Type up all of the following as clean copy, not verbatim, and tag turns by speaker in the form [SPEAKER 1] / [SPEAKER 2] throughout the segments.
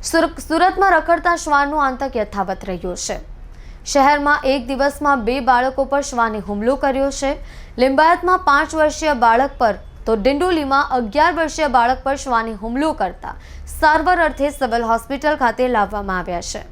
[SPEAKER 1] સુરતમાં રખડતા શ્વાનનો આતંક યથાવત રહ્યો છે। શહેરમાં એક દિવસમાં 2 બાળકો પર શ્વાને હુમલો કર્યો છે। લિંબાયતમાં 5 વર્ષીય બાળક પર તો ડિંડોલીમાં 11 વર્ષીય બાળક પર શ્વાને હુમલો કરતા સારવાર અર્થે સિવિલ હોસ્પિટલ ખાતે લાવવામાં આવ્યા છે।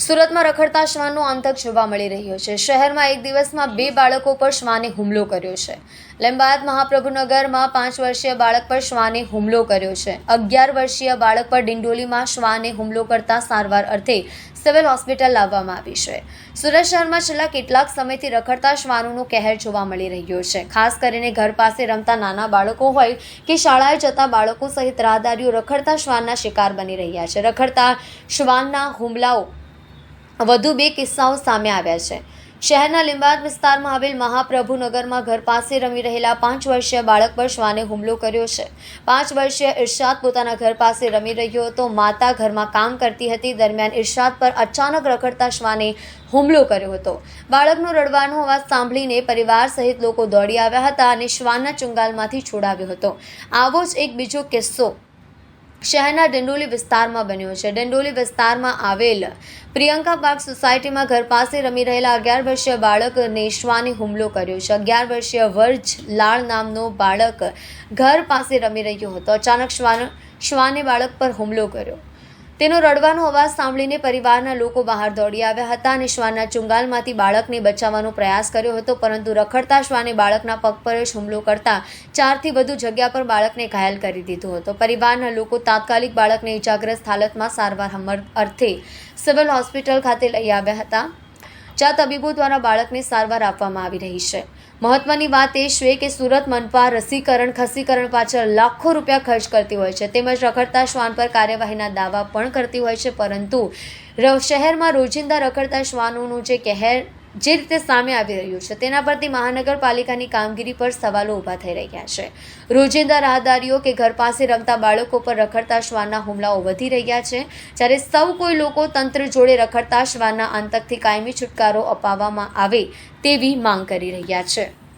[SPEAKER 1] સુરતમાં રખડતા શ્વાનનો આતંક જોવા મળી રહ્યો છે। શહેરમાં એક દિવસમાં 2 બાળકો પર શ્વાને હુમલો કર્યો છે। લિંબાયત મહાપ્રભુનગરમાં 5 વર્ષીય બાળક પર શ્વાને હુમલો કર્યો છે। 11 વર્ષીય બાળક પર ડિંડોલીમાં શ્વાને હુમલો કરતા સારવાર અર્થે સિવિલ હોસ્પિટલ લાવવામાં આવી છે। સુરત શહેરમાં છેલ્લા કેટલાક સમયથી રખડતા શ્વાનોનો કહેર જોવા મળી રહ્યો છે। ખાસ કરીને ઘર પાસે રમતા નાના બાળકો હોય કે શાળાએ જતા બાળકો સહિત રાહદારીઓ રખડતા શ્વાનના શિકાર બની રહ્યા છે। રખડતા શ્વાનના હુમલાઓ વધુ 2 કિસ્સાઓ સામે આવ્યા છે। શહેરના લિંબાયત વિસ્તારમાં આવેલ મહાપ્રભુનગરમાં ઘર પાસે રમી રહેલા 5 વર્ષીય બાળક પર શ્વાને હુમલો કર્યો છે। 5 વર્ષીય ઇરશાદ પોતાના ઘર પાસે રમી રહ્યો હતો। માતા ઘરમાં કામ કરતી હતી। દરમિયાન ઇરશાદ પર અચાનક રખડતા શ્વાને હુમલો કર્યો હતો। બાળકનો રડવાનો અવાજ સાંભળીને પરિવાર સહિત લોકો દોડી આવ્યા હતા અને શ્વાનના ચુંગાલમાંથી છોડાવ્યો હતો। આવો જ એક બીજો કિસ્સો શહેરના ડિંડોલી વિસ્તારમાં બન્યો છે। ડિંડોલી વિસ્તારમાં આવેલ પ્રિયંકા પાર્ક સોસાયટીમાં ઘર પાસે રમી રહેલા 11 વર્ષીય બાળકને શ્વાને હુમલો કર્યો છે। 11 વર્ષીય વર્જ લાળ નામનો બાળક ઘર પાસે રમી રહ્યો હતો। અચાનક શ્વાને બાળક પર હુમલો કર્યો। તેનો રડવાનો અવાજ સાંભળીને પરિવારના લોકો બહાર દોડી આવ્યા હતા અને શ્વાનના ચુંગાલમાંથી બાળકને બચાવવાનો પ્રયાસ કર્યો હતો, પરંતુ રખડતા શ્વાને બાળકના પગ પર જ હુમલો કરતા 4 થી વધુ જગ્યા પર બાળકને ઘાયલ કરી દીધો હતો। પરિવારના લોકો તાત્કાલિક બાળકને ઇજાગ્રસ્ત હાલતમાં સારવાર અર્થે સિવિલ હોસ્પિટલ ખાતે લઈ આવ્યા હતા, જ્યાં તબીબો દ્વારા બાળકને સારવાર આપવામાં આવી રહી છે। મહત્વની વાત એ છે કે સુરત મનપા રસીકરણ ખસીકરણ પાછળ લાખો રૂપિયા ખર્ચ કરતી હોય છે, તેમજ રખડતા શ્વાન પર કાર્યવાહીના દાવા પણ કરતી હોય છે, પરંતુ શહેરમાં રોજિંદા રખડતા શ્વાનોનું જે કહેર જે રીતે સામે આવી રહ્યું છે તેના પરથી મહાનગરપાલિકાની કામગીરી પર સવાલો ઊભા થઈ રહ્યા છે। રોજિંદા રાહદારીઓ કે ઘર પાસે રમતા બાળકો પર રખડતા શ્વાનના હુમલાઓ વધી રહ્યા છે, જ્યારે સૌ કોઈ લોકો તંત્ર જોડે રખડતા શ્વાનના આતંકથી કાયમી છુટકારો અપાવવામાં આવે તેવી માંગ કરી રહ્યા છે।